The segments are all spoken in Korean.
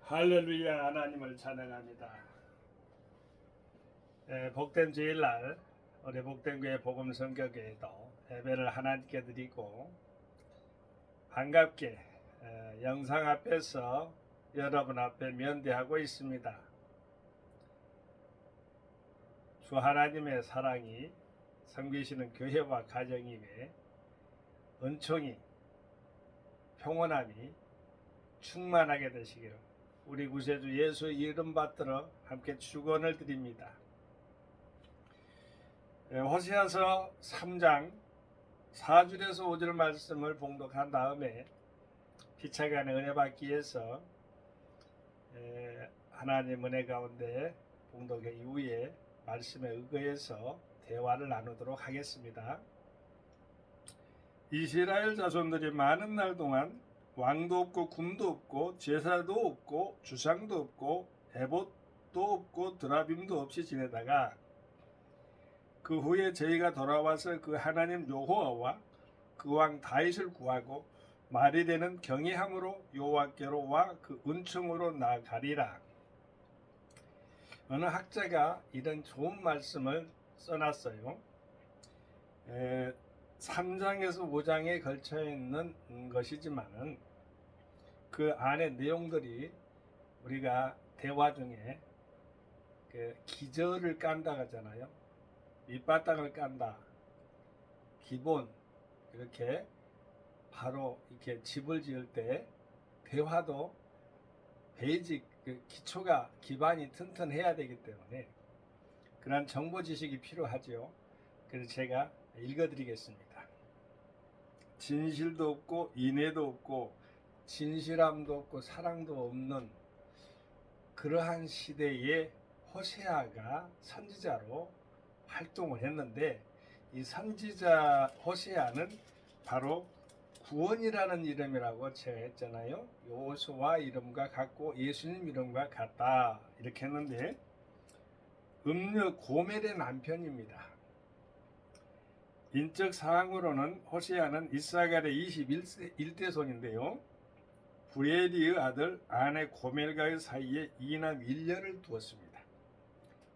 할렐루야. 하나님을 찬양합니다. 복된 주일날 우리 복된교회 복음성교회에도 예배를 하나님께 드리고 반갑게 영상 앞에서 여러분 앞에 면대하고 있습니다. 주 하나님의 사랑이 섬기시는 교회와 가정이 은총이 평온함이 충만하게 되시기를 우리 구세주 예수 이름 받들어 함께 축원을 드립니다. 호세아서 3장 4절에서 5절 말씀을 봉독한 다음에 피차간의 은혜 받기 위해서 하나님 은혜 가운데 봉독의 이후에 말씀에 의거해서 대화를 나누도록 하겠습니다. 이스라엘 자손들이 많은 날 동안 왕도 없고 군도 없고 제사도 없고 주상도 없고 에봇도 없고 드라빔도 없이 지내다가 그 후에 저희가 돌아와서 그 하나님 여호와와 그 왕 다윗을 구하고 말이 되는 경외함으로 여호와께로 와 그 은총으로 나아가리라. 어느 학자가 이런 좋은 말씀을 써놨어요. 3장에서 5장에 걸쳐 있는 것이지만은 그 안에 내용들이 우리가 대화 중에 기저를 깐다 하잖아요. 밑바닥을 깐다. 기본 이렇게 바로 이렇게 집을 지을 때 대화도 베이직 기초가 기반이 튼튼해야 되기 때문에 그런 정보 지식이 필요하죠. 그래서 제가 읽어드리겠습니다. 진실도 없고 인애도 없고 진실함도 없고 사랑도 없는 그러한 시대에 호세아가 선지자로 활동을 했는데 이 선지자 호세아는 바로 구원이라는 이름이라고 제가 했잖아요. 여호수아 이름과 같고 예수님 이름과 같다 이렇게 했는데 음녀 고멜의 남편입니다. 인적 사항으로는 호세아는 이스라엘의 21대 손인데요. 부에리의 아들 아내 고멜과의 사이에 이남 1년을 두었습니다.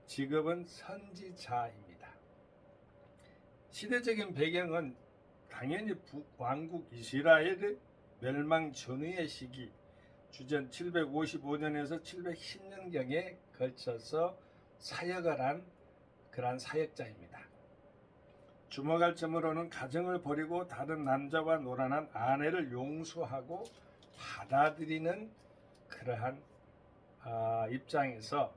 직업은 선지자입니다. 시대적인 배경은 당연히 북왕국 이스라엘의 멸망 전후의 시기 주전 755년에서 710년경에 걸쳐서 사역을 한 그러한 사역자입니다. 주목할 점으로는 가정을 버리고 다른 남자와 노란한 아내를 용서하고 받아들이는 그러한 입장에서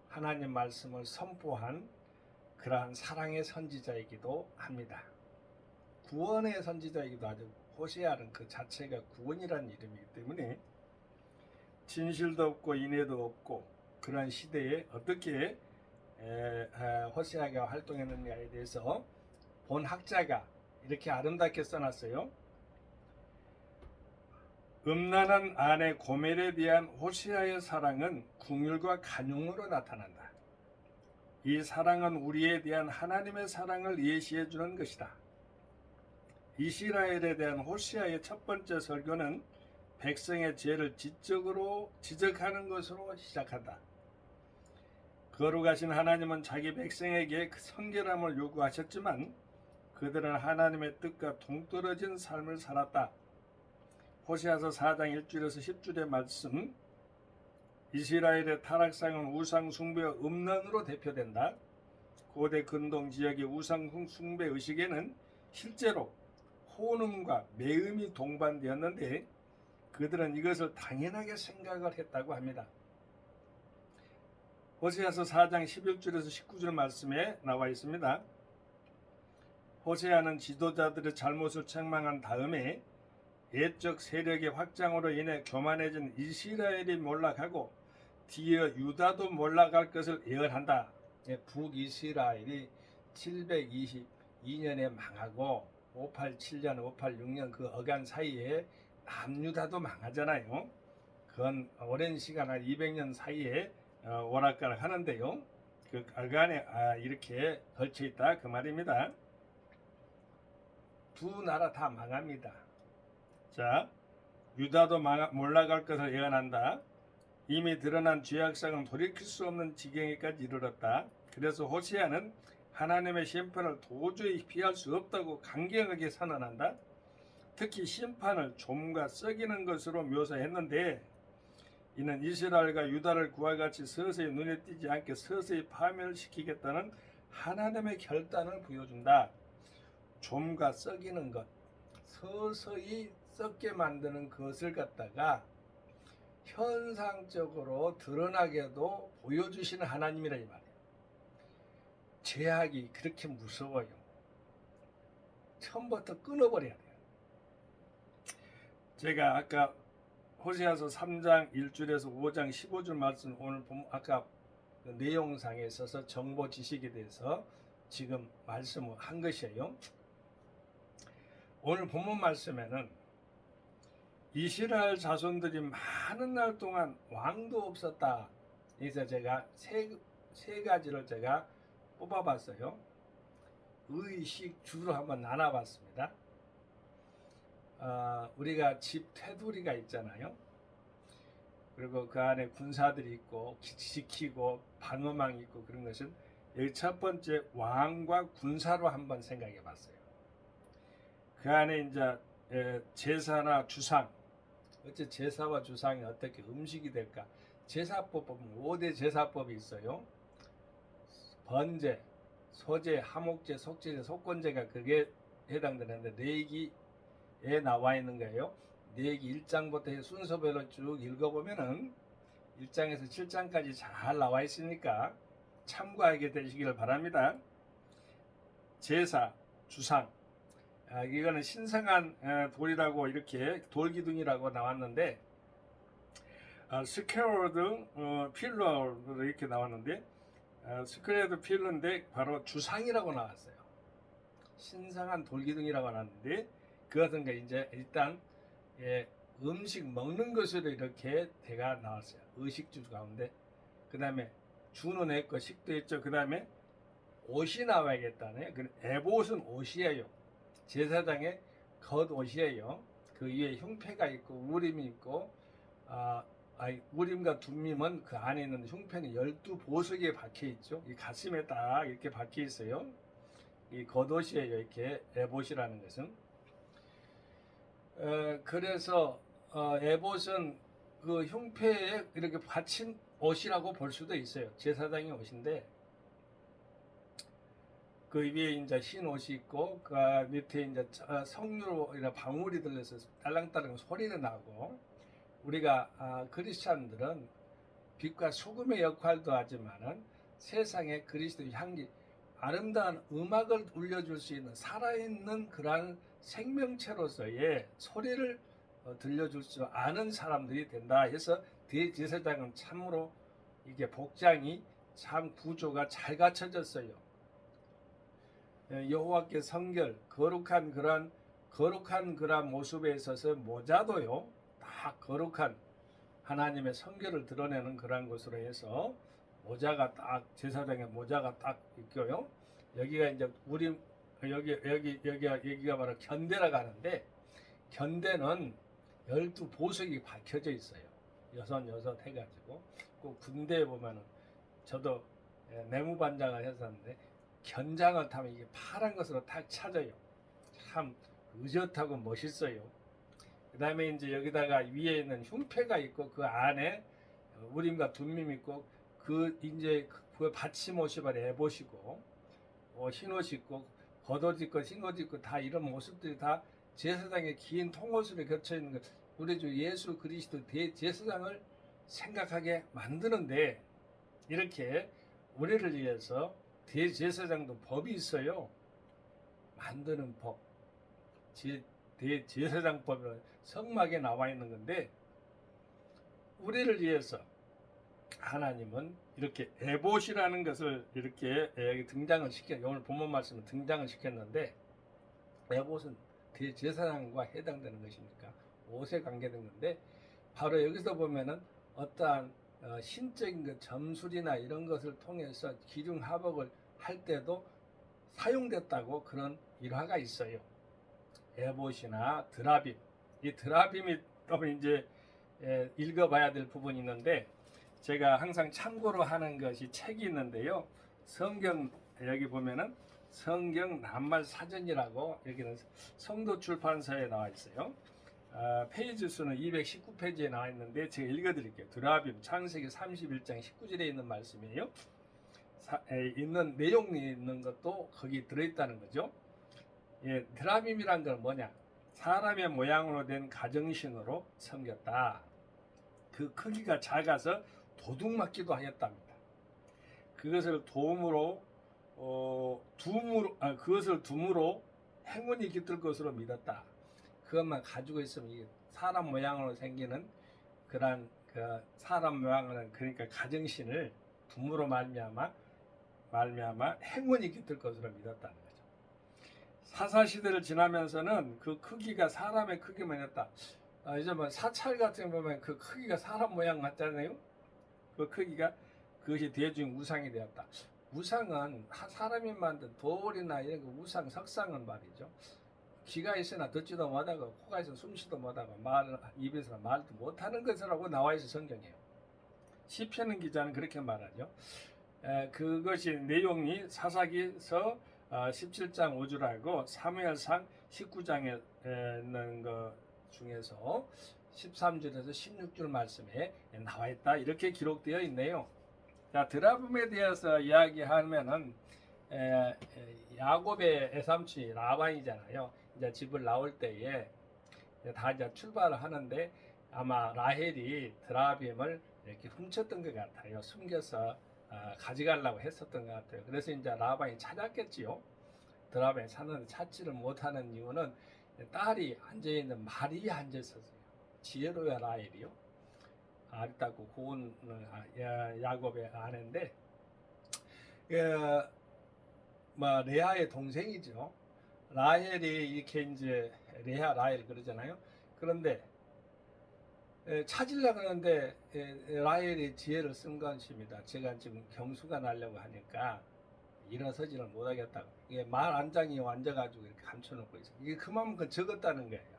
하나님 말씀을 선포한 그러한 사랑의 선지자이기도 합니다. 구원의 선지자이기도 하죠. 호세아는 그 자체가 구원이라는 이름이기 때문에 진실도 없고 인애도 없고 그러한 시대에 어떻게 호세아가 활동했느냐에 대해서 본 학자가 이렇게 아름답게 써놨어요. 음란한 아내 고멜에 대한 호세아의 사랑은 긍휼과 간용으로 나타난다. 이 사랑은 우리에 대한 하나님의 사랑을 예시해 주는 것이다. 이스라엘에 대한 호세아의 첫 번째 설교는 백성의 죄를 지적으로 지적하는 것으로 시작한다. 거룩하신 하나님은 자기 백성에게 그 성결함을 요구하셨지만 그들은 하나님의 뜻과 동떨어진 삶을 살았다. 호세아서 4장 1절에서 10절의 말씀, 이스라엘의 타락상은 우상 숭배와 음란으로 대표된다. 고대 근동 지역의 우상 숭배 의식에는 실제로 혼음과 매음이 동반되었는데 그들은 이것을 당연하게 생각을 했다고 합니다. 호세아서 4장 11절에서 19절 말씀에 나와 있습니다. 호세아는 지도자들의 잘못을 책망한 다음에 옛적 세력의 확장으로 인해 교만해진 이스라엘이 몰락하고 뒤이어 유다도 몰락할 것을 예언한다. 북이스라엘이 722년에 망하고 587년, 586년 그 어간 사이에 남유다도 망하잖아요. 그건 오랜 시간 한 200년 사이에 오락가락 하는데요. 그 어간에 이렇게 걸쳐 있다 그 말입니다. 두 나라 다 망합니다. 자, 유다도 몰락할 것을 예언한다. 이미 드러난 죄악상은 돌이킬 수 없는 지경에까지 이르렀다. 그래서 호세아는 하나님의 심판을 도저히 피할 수 없다고 강경하게 선언한다. 특히 심판을 좀과 썩이는 것으로 묘사했는데 이는 이스라엘과 유다를 그와 같이 서서히 눈에 띄지 않게 서서히 파멸시키겠다는 하나님의 결단을 보여준다. 좀과 썩이는 것, 서서히 썩게 만드는 것을 갖다가 현상적으로 드러나게도 보여주시는 하나님이라 이 말이에요. 죄악이 그렇게 무서워요. 처음부터 끊어버려야 돼요. 제가 아까 호세아서 3장 1절에서 5장 15절 말씀 오늘 아까 그 내용상에 있어서 정보 지식에 대해서 지금 말씀을 한 것이에요. 오늘 본문 말씀에는 이스라엘 자손들이 많은 날 동안 왕도 없었다. 그래서 제가 세 가지를 제가 뽑아봤어요. 의식 주로 한번 나눠봤습니다. 우리가 집 테두리가 있잖아요. 그리고 그 안에 군사들이 있고 지키고 방어망이 있고 그런 것은 여기 첫 번째 왕과 군사로 한번 생각해 봤어요. 그 안에 이제 제사나 주상, 어째 제사와 주상이 어떻게 음식이 될까? 제사법 보면 5대 제사법이 있어요. 번제, 소제, 하목제, 속제제, 속건제가 그게 해당되는데 내기에 나와 있는 거예요. 내기 1장부터 순서별로 쭉 읽어보면은 1장에서 7장까지 잘 나와 있으니까 참고하게 되시기를 바랍니다. 제사, 주상, 이거는 신성한 돌이라고 이렇게 돌기둥이라고 나왔는데 스퀘어드 필러로 이렇게 나왔는데 스퀘어드 필러인데 바로 주상이라고 나왔어요. 신성한 돌기둥이라고 나왔는데 그것은 이제 일단 음식 먹는 것으로 이렇게 대가 나왔어요. 의식주 가운데. 그 다음에 주는 했고 식도 했죠. 그 다음에 옷이 나와야겠다네. 에봇은 옷이에요. 제사장의 겉옷이에요. 그 위에 흉패가 있고 우림이 있고 우림과 둠밈은 그 안에 있는 흉패는 12보석에 박혀 있죠. 이 가슴에 딱 이렇게 박혀 있어요. 이 겉옷이에요. 이렇게 에봇이라는 것은. 그래서 에봇은 그 흉패에 이렇게 받친 옷이라고 볼 수도 있어요. 제사장의 옷인데 그 위에 이제 흰 옷이 있고 그 밑에 이제 석류로 방울이 들려서 딸랑딸랑 소리가 나고 우리가 크리스찬들은 빛과 소금의 역할도 하지만은 세상에 그리스도의 향기 아름다운 음악을 울려줄 수 있는 살아있는 그러한 생명체로서의 소리를 들려줄 수 아는 사람들이 된다 해서 대제사장은 참으로 이게 복장이 참 구조가 잘 갖춰졌어요. 여호와께 성결 거룩한 그런 모습에 있어서 모자도요 다 거룩한 하나님의 성결을 드러내는 그런 것으로 해서 모자가 딱 제사장의 모자가 딱 있고요. 여기가 이제 우리 여기가 바로 견대라고 하는데 견대는 12보석이 박혀져 있어요. 여섯 해가지고 그 군대에 보면은 저도 내무반장을 했었는데 견장을 타면 이게 파란 것으로 딱 찾아요. 참 의젓하고 멋있어요. 그 다음에 이제 여기다가 위에 있는 흉패가 있고 그 안에 우림과 둠밈 있고 그 이제 그 받침옷이 바로 에봇이고 흰옷 입고 겉옷 입고 흰옷 입고 다 이런 모습들이 다 제사장의 긴 통옷으로 겹쳐 있는 것. 우리 주 예수 그리스도 대제사장을 생각하게 만드는데 이렇게 우리를 위해서 대제사장도 법이 있어요. 만드는 법. 대제사장법은 성막에 나와 있는 건데 우리를 위해서 하나님은 이렇게 에봇이라는 것을 이렇게 등장을 오늘 본문 말씀은 등장을 시켰는데 에봇은 대제사장과 해당되는 것이니까 옷에 관계된 건데 바로 여기서 보면은 어떠한 신적인 그 점술이나 이런 것을 통해서 기중합ok을 할 때도 사용됐다고 그런 일화가 있어요. 에봇이나 드라빔. 이 드라빔이 또 이제 읽어봐야 될 부분이 있는데 제가 항상 참고로 하는 것이 책이 있는데요. 성경 여기 보면은 성경 낱말 사전이라고 여기는 성도 출판사에 나와 있어요. 페이지 수는 219페이지에 나와 있는데 제가 읽어드릴게요. 드라빔 창세기 31장 19절에 있는 말씀이에요. 있는 내용이 있는 것도 거기 들어있다는 거죠. 예, 드라빔이란 건 뭐냐? 사람의 모양으로 된 가정신으로 섬겼다. 그 크기가 작아서 도둑 맞기도 하였답니다. 그것을 그것을 둠으로 행운이 깃들 것으로 믿었다. 그것만 가지고 있으면 이게 사람 모양으로 생기는 그런 그 사람 모양은 그러니까 가정신을 둠으로 말미암아 행운이 깃들 것으로 믿었다는 거죠. 사사 시대를 지나면서는 그 크기가 사람의 크기만 했다. 이제 뭐 사찰 같은 거 보면 그 크기가 사람 모양 같잖아요. 그 크기가 그것이 대중 우상이 되었다. 우상은 사람이 만든 돌이나 이런 거 우상 석상은 말이죠. 귀가 있으나 듣지도 못하고 코가 있으나 숨쉬도 못하고 입에서 말도 못하는 것이라고 나와 있어 성경이에요. 시편 기자는 그렇게 말하죠. 그것이 내용이 사사기서 17장 5절하고 사무엘상 19장에 있는 것 중에서 13절에서 16절 말씀에 나와 있다 이렇게 기록되어 있네요. 자, 드라빔에 대해서 이야기하면은 야곱의 애삼촌이 라반이잖아요. 이제 집을 나올 때에 다 이제 출발을 하는데 아마 라헬이 드라빔을 이렇게 훔쳤던 것 같아요. 숨겨서 가져가려고 했었던 것 같아요. 그래서 이제 라반이 찾았겠지요. 드라빔에 찾는데 찾지를 못하는 이유는 딸이 앉아있는 말이 앉아있었어요. 지혜로야 라헬이요. 아리따고 고운 야곱의 아내인데 레아의 동생이죠. 라헬이 이렇게 이제 레아 라헬 그러잖아요. 그런데 찾으려고 하는데 라헬이 지혜를 쓴 것입니다. 제가 지금 경수가 나려고 하니까 일어서지를 못하겠다고. 이게 말 안장이 앉아가지고 이렇게 감춰놓고 있어요. 이게 그만큼 적었다는 거예요.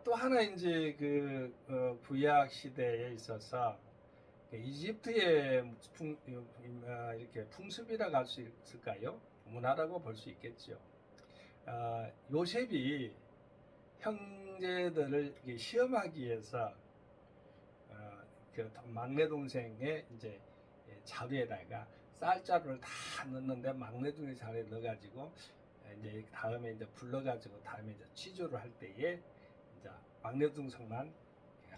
또 하나 이제 구약 시대에 있어서 이집트의 이렇게 풍습이라고 할 수 있을까요? 문화라고 볼 수 있겠죠. 요셉이 형제들을 시험하기 위해서 그 막내 동생의 이제 자루에다가 쌀자루를 다 넣는데 막내 동생 자루에 넣어가지고 이제 다음에 이제 불러가지고 다음에 이제 취조를 할 때에 이제 막내 동생만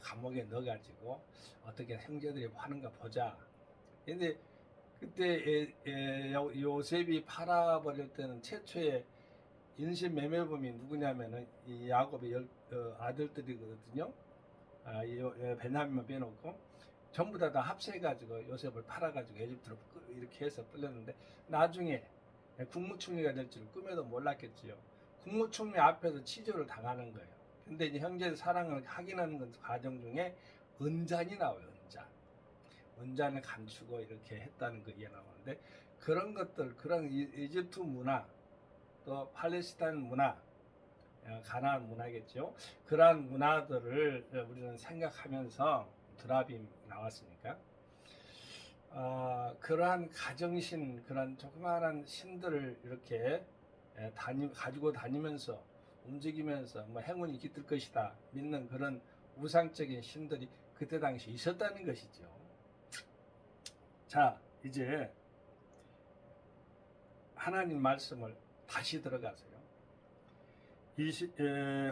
감옥에 넣어가지고 어떻게 형제들이 하는가 보자. 근데 그때 요셉이 팔아버릴 때는 최초의 인신 매매범이 누구냐면은 이 야곱의 아들들이거든요. 베냐민만 빼놓고 전부 다 합세해가지고 요셉을 팔아가지고 에집트로 이렇게 해서 끌렸는데 나중에 국무총리가 될 줄 꿈에도 몰랐겠지요. 국무총리 앞에서 치조를 당하는 거예요. 근데 이제 형제의 사랑을 확인하는 과정 중에 은잔이 나와요. 은잔을 감추고 이렇게 했다는 거 이해 나오는데 그런 것들, 그런 이집트 문화, 또 팔레스타인 문화, 가나안 문화겠죠. 그러한 문화들을 우리는 생각하면서 드라빔 나왔으니까 그러한 가정신, 그런 조그마한 신들을 이렇게 가지고 다니면서 움직이면서 뭐 행운이 깃들 것이다 믿는 그런 우상적인 신들이 그때 당시 있었다는 것이죠. 자, 이제 하나님 말씀을 다시 들어가세요.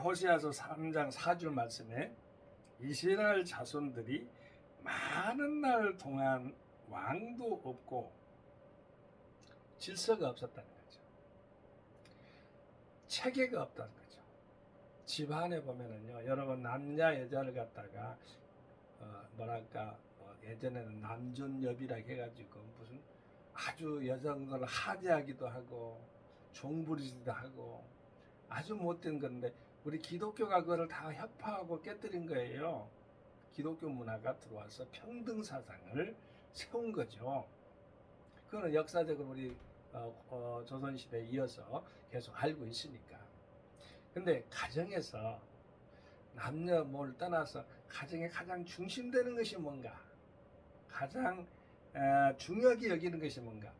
호세아서 3장 4절 말씀에 이스라엘 자손들이 많은 날 동안 왕도 없고 질서가 없었다는 거죠. 체계가 없다는 거죠. 집안에 보면은요, 여러분 남자 여자를 갖다가 예전에는 남존여비라고 해가지고 무슨 아주 여성들을 하대하기도 하고 종부리기도 하고 아주 못된 건데 우리 기독교가 그거를 다 협파하고 깨뜨린 거예요. 기독교 문화가 들어와서 평등 사상을 세운 거죠. 그거는 역사적으로 우리 조선시대에 이어서 계속 알고 있으니까. 근데 가정에서 남녀 뭘 떠나서 가정의 가장 중심되는 것이 뭔가, 가장 중요하게 여기는 것이 뭔가.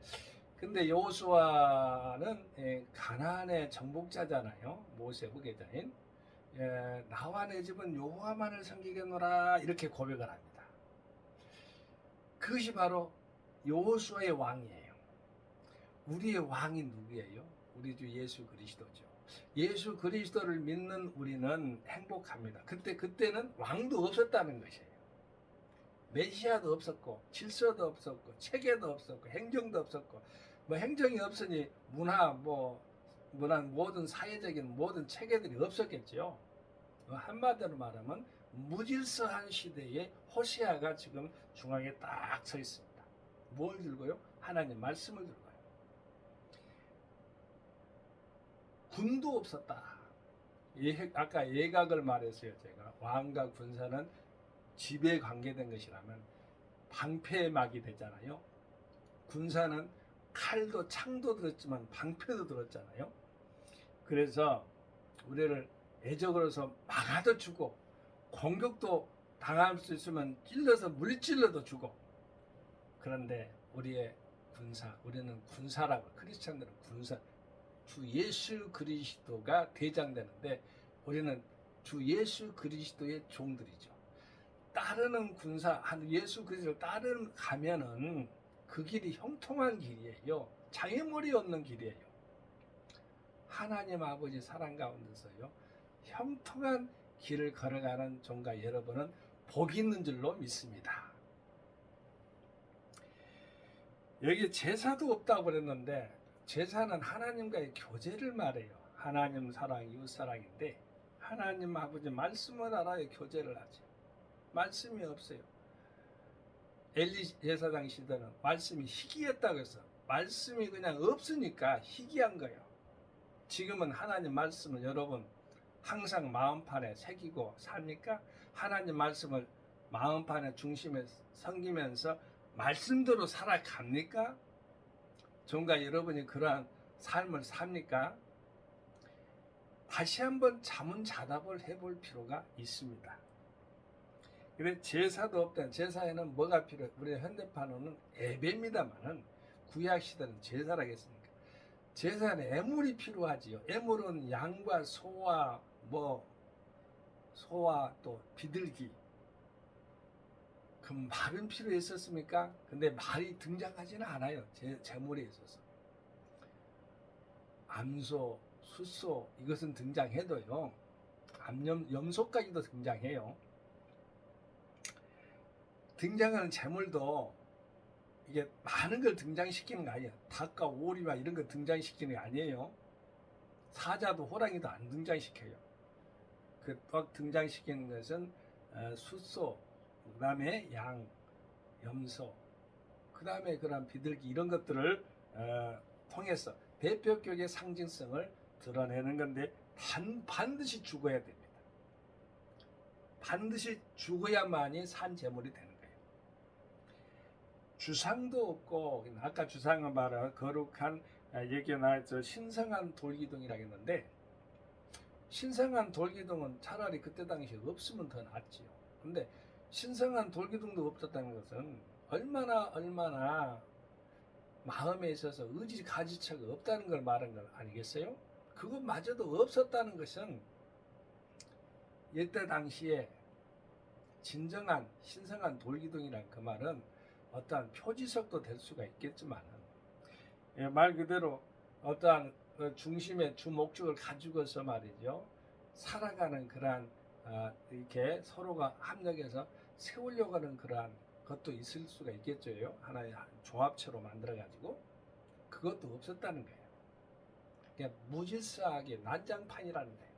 근데 여호수아는 가나안의 정복자잖아요. 모세 후계자인. 나와 내 집은 여호와만을 섬기겠노라 이렇게 고백을 합니다. 그것이 바로 여호수아의 왕이에요. 우리의 왕이 누구예요? 우리 주 예수 그리스도죠. 예수 그리스도를 믿는 우리는 행복합니다. 그때는 왕도 없었다는 것이에요. 메시아도 없었고 질서도 없었고 체계도 없었고 행정도 없었고, 뭐 행정이 없으니 문화 모든 사회적인 모든 체계들이 없었겠죠. 한마디로 말하면 무질서한 시대에 호세아가 지금 중앙에 딱 서 있습니다. 뭘 들고요? 하나님 말씀을 들고요. 군도 없었다. 아까 예각을 말했어요. 제가 왕과 군사는 집에 관계된 것이라면 방패막이 되잖아요. 군사는 칼도 창도 들었지만 방패도 들었잖아요. 그래서 우리를 애적으로서 막아도 주고 공격도 당할 수 있으면 찔러서 물질러도 주고. 그런데 우리는 군사라고, 크리스찬들은 군사, 주 예수 그리스도가 대장되는데 우리는 주 예수 그리스도의 종들이죠. 따르는 군사, 예수 그리스도를 가면은 그 길이 형통한 길이에요. 장애물이 없는 길이에요. 하나님 아버지 사랑 가운데서요, 형통한 길을 걸어가는 종과 여러분은 복이 있는 줄로 믿습니다. 여기 제사도 없다고 그랬는데, 제사는 하나님과의 교제를 말해요. 하나님 사랑, 이웃 사랑인데 하나님 아버지 말씀을 알아야 교제를 하죠. 말씀이 없어요. 엘리 제사장 시대는 말씀이 희귀했다고 해서 말씀이 그냥 없으니까 희귀한 거예요. 지금은 하나님 말씀을 여러분 항상 마음판에 새기고 삽니까? 하나님 말씀을 마음판에 중심에 섬기면서 말씀대로 살아갑니까? 종과 여러분이 그러한 삶을 삽니까? 다시 한번 자문자답을 해볼 필요가 있습니다. 그래, 제사도 없던, 제사에는 뭐가 필요해? 우리 현대판으로는 예배입니다만은 구약시대는 제사라겠습니까? 제사는 애물이 필요하지요. 애물은 양과 소와 또 비둘기, 그 말은 필요했었습니까? 근데 말이 등장하지는 않아요. 제물에 있어서. 암소, 숫소 이것은 등장해도요, 염소까지도 등장해요. 등장하는 제물도 이게 많은 걸 등장시키는 거 아니에요. 닭과 오리와 이런 거 등장시키는 게 아니에요. 사자도 호랑이도 안 등장시켜요. 그 등장시키는 것은 숫소, 그 다음에 양, 염소, 그 다음에 그런 비둘기 이런 것들을 통해서 대표격의 상징성을 드러내는 건데 반드시 죽어야 됩니다. 반드시 죽어야만이 산 제물이 되는 거예요. 주상도 없고, 아까 주상은 말한 거룩한, 여기에 나왔죠, 신성한 돌기둥이라고 했는데, 신성한 돌기둥은 차라리 그때 당시에 없으면 더 낫지요. 근데 신성한 돌기둥도 없었다는 것은 얼마나 마음에 있어서 의지 가지차가 없다는 걸 말한 걸 아니겠어요? 그것마저도 없었다는 것은 이때 당시에 진정한 신성한 돌기둥이란 그 말은 어떠한 표지석도 될 수가 있겠지만, 말 그대로 어떠한 중심의 주 목적을 가지고서 말이죠, 살아가는 그러한 이렇게 서로가 합력해서 세우려고 하는 그러한 것도 있을 수가 있겠죠. 하나의 조합체로 만들어 가지고. 그것도 없었다는 거예요. 그냥 무질서하게 난장판이라는 거예요.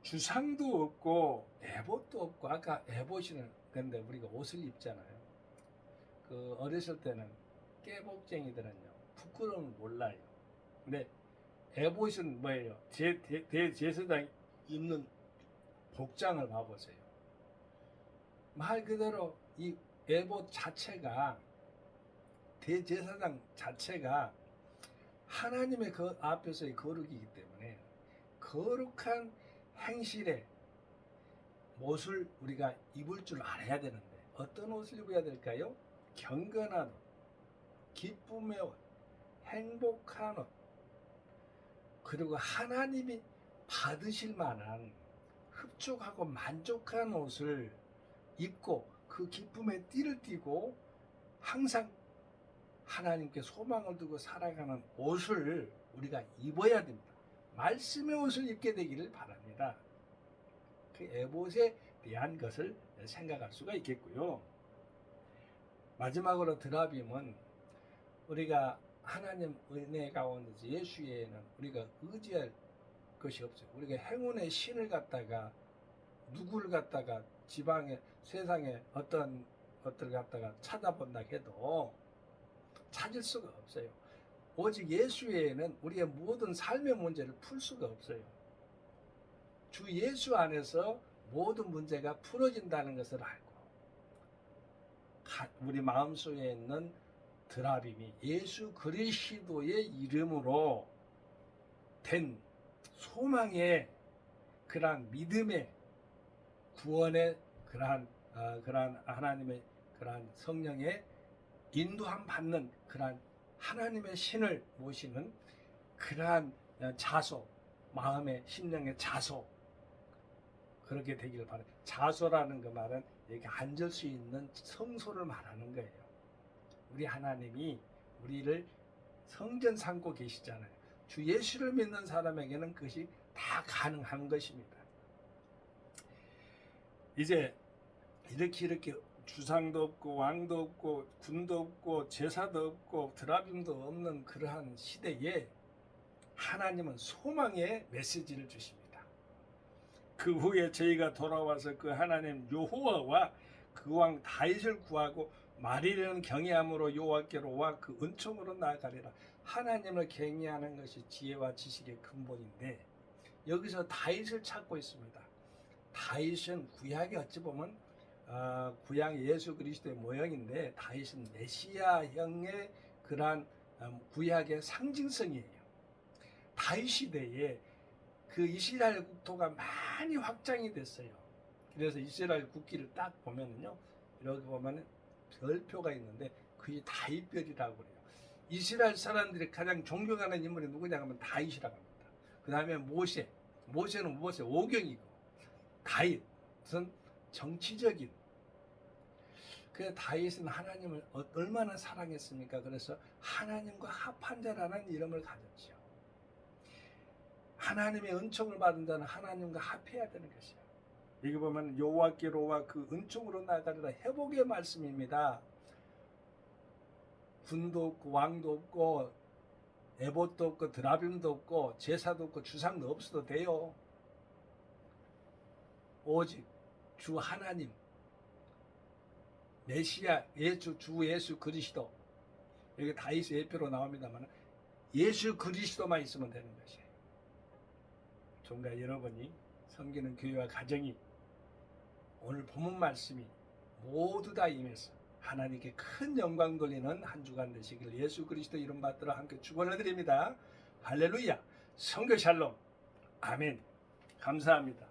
주상도 없고 에봇도 없고. 아까 에봇이는 근데 우리가 옷을 입잖아요. 그 어렸을 때는 깨복쟁이들은요, 부끄러움을 몰라요. 근데 에봇은 뭐예요? 대제사장 입는 복장을 봐보세요. 말 그대로 이 에봇 자체가, 대제사장 자체가 하나님의 그 앞에서의 거룩이기 때문에 거룩한 행실의 옷을 우리가 입을 줄 알아야 되는데 어떤 옷을 입어야 될까요? 경건한 옷, 기쁨의 옷, 행복한 옷, 그리고 하나님이 받으실 만한 흡족하고 만족한 옷을 입고 그 기쁨의 띠를 띠고 항상 하나님께 소망을 두고 살아가는 옷을 우리가 입어야 됩니다. 말씀의 옷을 입게 되기를 바랍니다. 그 에봇에 대한 것을 생각할 수가 있겠고요. 마지막으로 드라빔은 우리가 하나님 은혜 가운데 예수 외에는 우리가 의지할 것이 없어요. 우리가 행운의 신을 갖다가 누구를 갖다가 지방에 세상에 어떤 것들을 갖다가 찾아본다 해도 찾을 수가 없어요. 오직 예수 외에는 우리의 모든 삶의 문제를 풀 수가 없어요. 주 예수 안에서 모든 문제가 풀어진다는 것을 알고 우리 마음속에 있는 드라빔이 예수 그리스도의 이름으로 된 소망의 그러한 믿음의 구원의 그러한 하나님의 그러한 성령의 인도함 받는 그러한 하나님의 신을 모시는 그러한 자소, 마음의 심령의 자소, 그렇게 되기를 바랍니다. 자소라는 그 말은 여기 앉을 수 있는 성소를 말하는 거예요. 우리 하나님이 우리를 성전 삼고 계시잖아요. 주 예수를 믿는 사람에게는 그것이 다 가능한 것입니다. 이제 이렇게 주상도 없고 왕도 없고 군도 없고 제사도 없고 드라빔도 없는 그러한 시대에 하나님은 소망의 메시지를 주십니다. 그 후에 저희가 돌아와서 그 하나님 여호와와 그 왕 다윗을 구하고 말이라는 경외함으로 여호와께로 와 그 은총으로 나아가리라. 하나님을 경외하는 것이 지혜와 지식의 근본인데 여기서 다윗을 찾고 있습니다. 다윗은 구약에 어찌 보면 구약 예수 그리스도의 모형인데 다윗은 메시아형의 그러한 구약의 상징성이에요. 다윗 시대에 그 이스라엘 국토가 많이 확장이 됐어요. 그래서 이스라엘 국기를 딱 보면은요, 이렇게 보면은 별표가 있는데 그게 다윗별이라고 그래요. 이스라엘 사람들이 가장 존경하는 인물이 누구냐 하면 다윗이라고 합니다. 그 다음에 모세는 오경이고 다윗은 정치적인. 그 다윗은 하나님을 얼마나 사랑했습니까? 그래서 하나님과 합한 자라는 이름을 가졌죠. 하나님의 은총을 받은 자는 하나님과 합해야 되는 것이에요. 여기 보면 여호와께로 와 그 은총으로 나아가리라. 회복의 말씀입니다. 군도 없고 왕도 없고 에봇도 없고 드라빔도 없고 제사도 없고 주상도 없어도 돼요. 오직 주 하나님 메시아 주 예수 그리스도, 여기 다윗의 예표로 나옵니다만 예수 그리스도만 있으면 되는 것이에요. 종가 여러분이 섬기는 교회와 가정이 오늘 본문 말씀이 모두 다 임해서 하나님께 큰 영광 돌리는 한 주간 되시길 예수 그리스도 이름 받들어 함께 축원을 드립니다. 할렐루야. 성교 샬롬. 아멘. 감사합니다.